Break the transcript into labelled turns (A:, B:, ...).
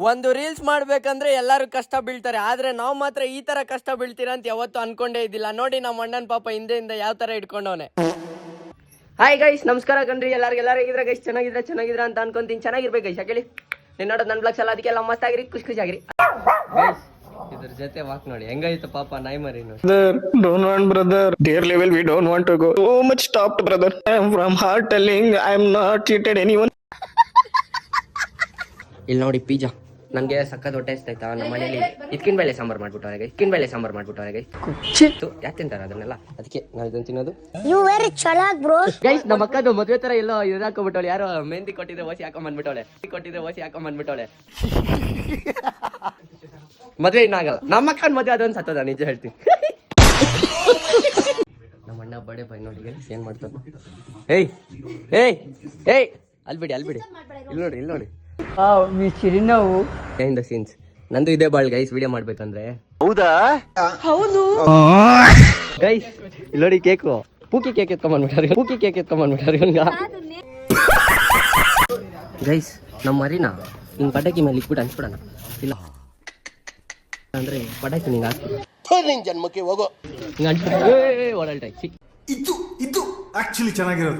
A: ಒಂದು ರೀಲ್ಸ್ ಮಾಡ್ಬೇಕಂದ್ರೆ ಎಲ್ಲರೂ ಕಷ್ಟ ಬೀಳ್ತಾರೆ, ಆದ್ರೆ ನಾವು ಮಾತ್ರ ಈ ತರ ಕಷ್ಟ ಬೀಳ್ತೀರಾ ಅಂತ ಯಾವತ್ತೂ ಅನ್ಕೊಂಡೇ ಇದ್ದಿಲ್ಲ. ನೋಡಿ ನಮ್ಮ ಅಣ್ಣನ ಪಾಪ ಹಿಂದೆಯಿಂದ ಯಾವ ತರ ಇಟ್ಕೊಂಡವನೆ. ಹಾಯ್ ಗೈಸ್, ನಮಸ್ಕಾರ ಕಣ್ರಿ. ಎಲ್ಲರೂ ಹೇಗಿದ್ರೆ ಗೈಸ್, ಚೆನ್ನಾಗಿದ್ರೆ ಅಂತ ಅನ್ಕೊಂತೀನಿ. ಚೆನ್ನಾಗಿರ್ಬೇಕು ಗೈಸ್. ಹೇಳಿ ನೀನ್ ನೋಡೋದು ನನ್ನ ಬ್ಲಾಗ್ಸ್ ಎಲ್ಲ, ಅದಕ್ಕೆಲ್ಲ ಮಸ್ತ್ ಆಗಿರಿ, ಖುಷಿಯಾಗಿರಿ. ಇದ್ರ ಜೊತೆ ವಾಕ್ ನೋಡಿ ಹೆಂಗಾಯ್ತು ಪಾಪ ನಾಯಿ ಮರಿ ನೋಡಿ.
B: Don't want brother, dear level we don't want to go. So much stopped brother. I am from heart telling I am not cheated anyone.
A: ಇಲ್ಲಿ ನೋಡಿ ಪಿಜ್ಜಾ, ನನಗೆ ಸಕ್ಕತ್ ಹೊಟ್ಟೆ ಹಸ್ತಾಯ್ತಾ. ನಮ್ಮ ಮನೇಲಿ ಇದ್ಕಿನ ಬೇಳೆ ಸಾಂಬಾರು ಮಾಡ್ಬಿಟ್ಟವ್ರೆ ಯಾಕೆ ತಿಂತಾರೆ ಅದನ್ನೆಲ್ಲ, ಅದಕ್ಕೆ ನಾವು ಇದನ್ನು ತಿನ್ನೋದು. ಗೈಸ್ ನಮ್ಮ ಅಕ್ಕದು ಮದುವೆ ತರ ಎಲ್ಲೋ ಇದಾಕೊಂಡ್ಬಿಟ್ಟವಳೆ, ಯಾರೋ ಮೆಹಂದಿ ಕೊಟ್ಟಿದ್ರೆ ಓಸಿ ಹಾಕೊಂಡ್ಬಂದ್ಬಿಟ್ಟವಳೆ. ಮದುವೆ ಇನ್ನಾಗಲ್ಲ, ನಮ್ಮ ಅಕ್ಕನ ಮದುವೆ ಅದೊಂದು ಸತ್ತದ, ನಿಜ ಹೇಳ್ತೀನಿ. ನಮ್ಮ ಅಣ್ಣ ಬಡೆ ಬೈ ನೋಡಿ ಏನ್ ಮಾಡ್ತಾನೆ. ಏಯ್ ಅಲ್ಬಿಡಿ ಇಲ್ಲಿ ನೋಡಿ ಸೀನ್ಸ್ ನಂದು ಇದೆ ಬಾಳ್ ಗೈಸ್. ವಿಡಿಯೋ ಮಾಡ್ಬೇಕಂದ್ರೆ ಹೌದು ಗೈಸ್. ಇಲ್ಲಿ ನೋಡಿ ಕೇಕು, ಪೂಕಿ ಕೇಕ್ ಎತ್ಕೊಂಡ್ಬಂದ್ಬಿಟ್ಟಾರೆ ಗೈಸ್. ನಮ್ಮ ಮರಿನ ಹಿಂಗ್ ಪಟಾಕಿ ಮೇಲೆ ಇಟ್ಬಿಟ್ಟು ಅನ್ಸ್ಬಿಡೋಣ, ಇಲ್ಲ ಅಂದ್ರೆ ಪಟಾಕಿ ನಿಂಗೆ ಹಾಕ್ಬಿಟ್ಟು
C: ಜನ್ಮಕ್ಕೆ ಹೋಗೋ
A: ಓಡಾಡ್ತಾ
C: ಇದು ಆಕ್ಚುಲಿ ಚೆನ್ನಾಗಿರೋದು.